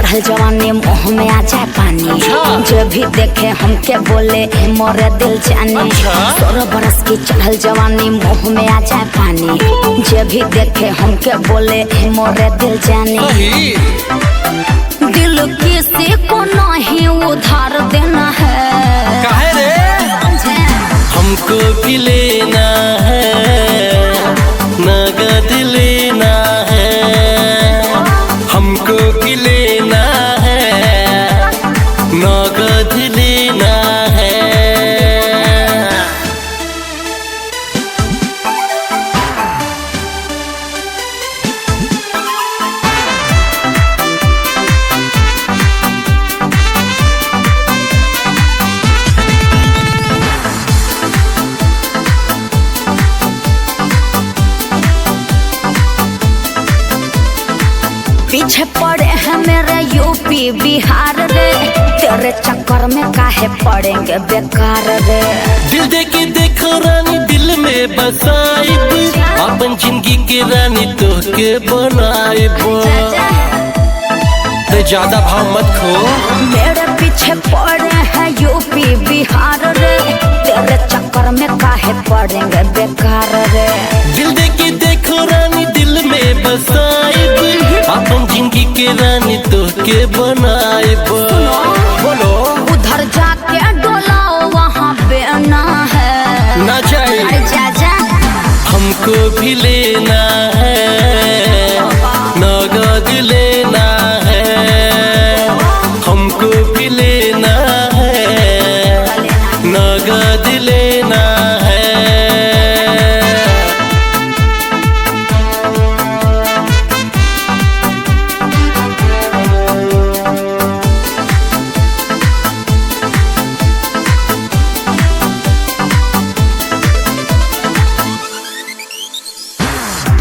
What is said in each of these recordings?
चढ़ल जवानी मुँह में आ जाए पानी। जो भी देखे हमके बोले मोरे दिल जानी। 16 बरस की चढ़ल जवानी मुँह में आ जाए पानी। जो भी देखे हमके बोले मोरे दिल जानी। दिल किसी को नहीं उधार देना है। काहे रे? हमको भी लेना है, नगद लेना है। हमको भी लेना है, नगद लेना है। पीछे पड़े हैं मेरे यूपी बिहार रे। तेरे चक्कर में काहे पड़ेंगे बेकार रे। दिल दे के देखो रानी, दिल में बसाइब। अपन जिंदगी के रानी तो के बनाइब। तो ज्यादा भाव मत खो। मेरे पीछे पड़े हैं यूपी बिहार रे। तेरे चक्कर में काहे पड़ेंगे बेकार रे। दिल दे के देखो रानी, दिल में बसाइब। अपन जिंदगी के रानी तो के बनाइब। बोलो उधर जाके डोलाओ, वहाँ बेना है। ना जाए जा जा। हमको भी लेना है, नगद लेना है। हमको भी लेना है, नगद लेना है।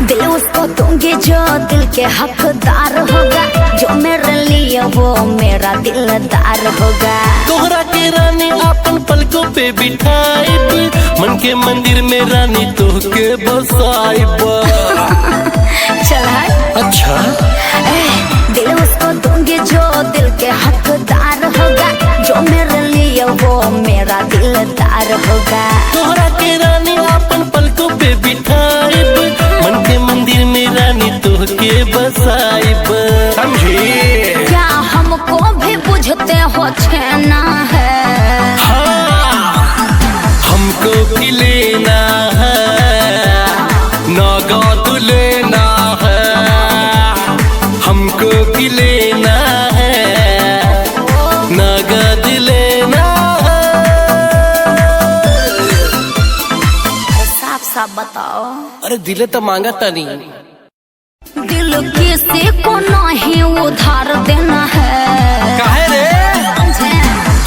दिल उसको दूंगी जो दिल के हकदार होगा। जो मेरे लिए वो मेरा दिलदार होगा। तोहरा के रानी अपन पलकों पे बिठाइब। मन के मंदिर में रानी तो के बसाइब। चल अच्छा दिल उसको दूंगी जो दिल के हकदार होगा। जो मेरे लिए वो मेरा दिलदार होगा। तोहरा के रानी अपन पलकों पे बिठाइब। मन के मंदिर में रानी तो के बसाइब। समझी? क्या हमको भी बुझते हो छेना है। हाँ, हमको भी लेना है, नगद लेना है। हमको भी लेना है, नगद लेना है। साफ साफ बताओ। अरे दिले तो मांगा तनी। दिल किसी को नहीं उधार देना है। काहे रे?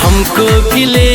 हमको भी ले